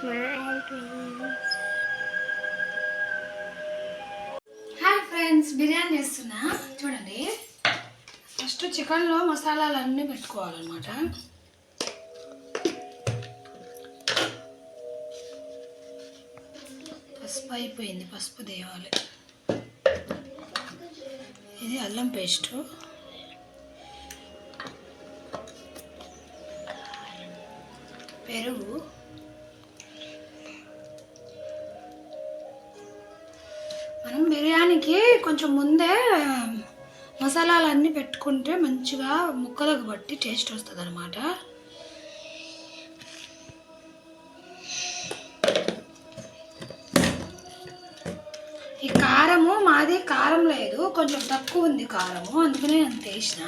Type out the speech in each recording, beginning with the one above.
Hi friends, biryani చేస్తున్నా చూడండి. First చికెన్లో మసాలాలన్నీ పెట్టుకోవాలన్నమాట. పసుపు అయిపోయింది, పసుపు తేవాలి. ఇది అల్లం పేస్టు, పెరుగు, మనం బిర్యానీకి కొంచెం ముందే మసాలాలన్నీ పెట్టుకుంటే మంచిగా ముక్కలకు బట్టి టేస్ట్ వస్తుంది అన్నమాట. ఈ కారము మాది కారం లేదు, కొంచెం తక్కువ ఉంది కారము, అందుకనే అంత వేసిన.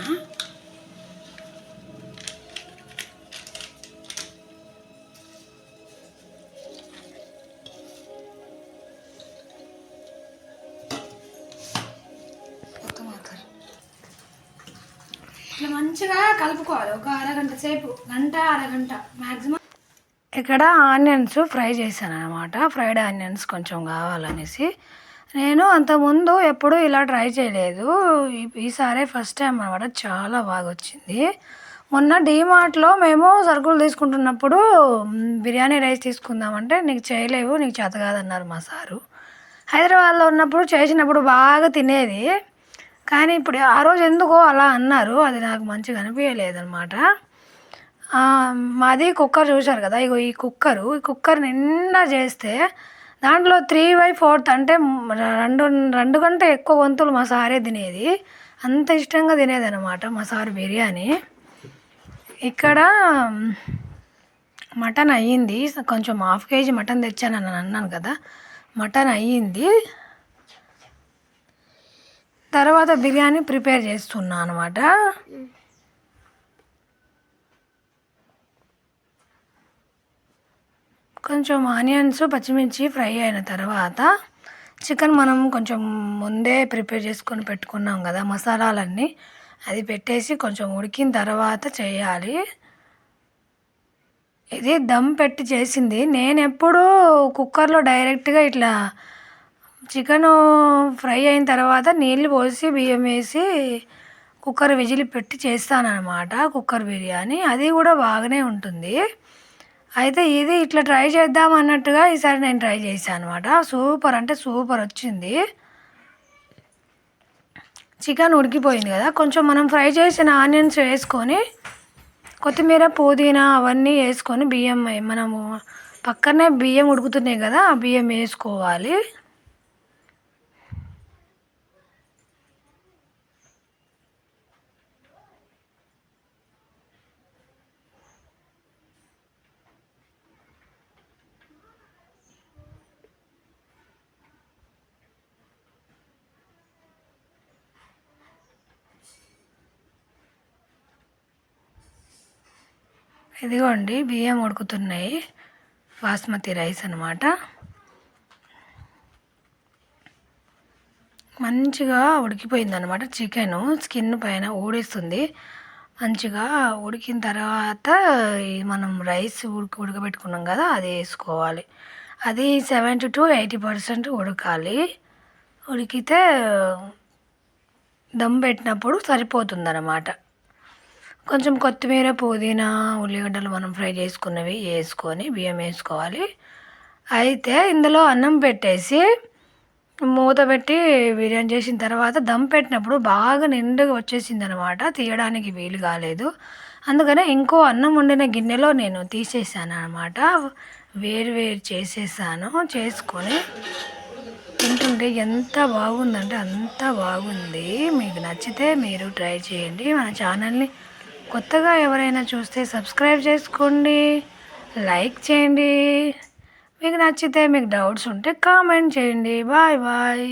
ఇట్లా మంచిగా కలుపుకోవాలి ఒక అరగంట సేపు, అరగంట మ్యాక్సిమం. ఇక్కడ ఆనియన్స్ ఫ్రై చేశాను అనమాట. ఫ్రైడ్ ఆనియన్స్ కొంచెం కావాలనేసి. నేను అంతకుముందు ఎప్పుడూ ఇలా ట్రై చేయలేదు, ఈసారి ఫస్ట్ టైం అనమాట. చాలా బాగా వచ్చింది. మొన్న డీమార్ట్లో మేము సరుకులు తీసుకుంటున్నప్పుడు బిర్యానీ రైస్ తీసుకుందామంటే నీకు చేయలేవు, నీకు చేత కాదన్నారు మా సారు. హైదరాబాద్లో ఉన్నప్పుడు చేసినప్పుడు బాగా తినేది, కానీ ఇప్పుడు ఆ రోజు ఎందుకో అలా అన్నారు, అది నాకు మంచిగా అనిపించలేదన్నమాట. మాది కుక్కర్ చూశారు కదా, ఇగో ఈ కుక్కర్ నిండా చేస్తే దాంట్లో 3/4 అంటే రెండు కంటే ఎక్కువ వంతులు మా సారే తినేది. అంత ఇష్టంగా తినేది అనమాట మా సారు బిర్యానీ. ఇక్కడ మటన్ అయ్యింది, కొంచెం 1/2 kg మటన్ తెచ్చానని అన్నాను కదా, మటన్ అయ్యింది. తర్వాత బిర్యానీ ప్రిపేర్ చేస్తున్నా అనమాట. కొంచెం ఆనియన్స్ పచ్చిమిర్చి ఫ్రై అయిన తర్వాత చికెన్ మనం కొంచెం ముందే ప్రిపేర్ చేసుకొని పెట్టుకున్నాం కదా మసాలాలన్నీ, అది పెట్టేసి కొంచెం ఉడికిన తర్వాత చేయాలి. ఇది దమ్ పెట్టి చేసింది. నేను ఎప్పుడూ కుక్కర్లో డైరెక్ట్గా ఇట్లా చికెను ఫ్రై అయిన తర్వాత నీళ్ళు పోసి బియ్యం వేసి కుక్కర్ విజిల్ పెట్టి చేస్తానన్నమాట కుక్కర్ బిర్యానీ. అది కూడా బాగానే ఉంటుంది. అయితే ఇది ఇట్లా ట్రై చేద్దాం అన్నట్టుగా ఈసారి నేను ట్రై చేశాను అనమాట. సూపర్ అంటే సూపర్ వచ్చింది. చికెన్ ఉడికిపోయింది కదా, కొంచెం మనం ఫ్రై చేసిన ఆనియన్స్ వేసుకొని కొత్తిమీర పుదీనా అవన్నీ వేసుకొని బియ్యం, మనము పక్కనే బియ్యం ఉడుకుతున్నాయి కదా, ఆ బియ్యం వేసుకోవాలి. ఇదిగోండి బియ్యం ఉడుకుతున్నాయి, బాస్మతి రైస్ అనమాట. మంచిగా ఉడికిపోయింది అనమాట. చికెను స్కిన్ పైన ఊడిస్తుంది. మంచిగా ఉడికిన తర్వాత మనం రైస్ ఉడకబెట్టుకున్నాం కదా, అది వేసుకోవాలి. అది 70 to 80% ఉడకాలి. ఉడికితే దమ్ పెట్టినప్పుడు సరిపోతుంది అన్నమాట. కొంచెం కొత్తిమీర పుదీనా ఉల్లిగడ్డలు మనం ఫ్రై చేసుకున్నవి వేసుకొని బియ్యం వేసుకోవాలి. అయితే ఇందులో అన్నం పెట్టేసి మూత పెట్టి బిర్యానీ చేసిన తర్వాత దమ్ పెట్టినప్పుడు బాగా నిండుగా వచ్చేసింది అనమాట, తీయడానికి వీలు కాలేదు. అందుకనే ఇంకో అన్నం వండిన గిన్నెలో నేను తీసేసాను అనమాట. వేరు చేసేసాను. చేసుకొని తింటుంటే ఎంత బాగుందంటే అంత బాగుంది. మీకు నచ్చితే మీరు ట్రై చేయండి. మన ఛానల్ని కొత్తగా ఎవరైనా చూస్తే సబ్స్క్రైబ్ చేసుకోండి, లైక్ చేయండి. మీకు నచ్చితే, మీకు డౌట్స్ ఉంటే కామెంట్ చేయండి. Bye bye.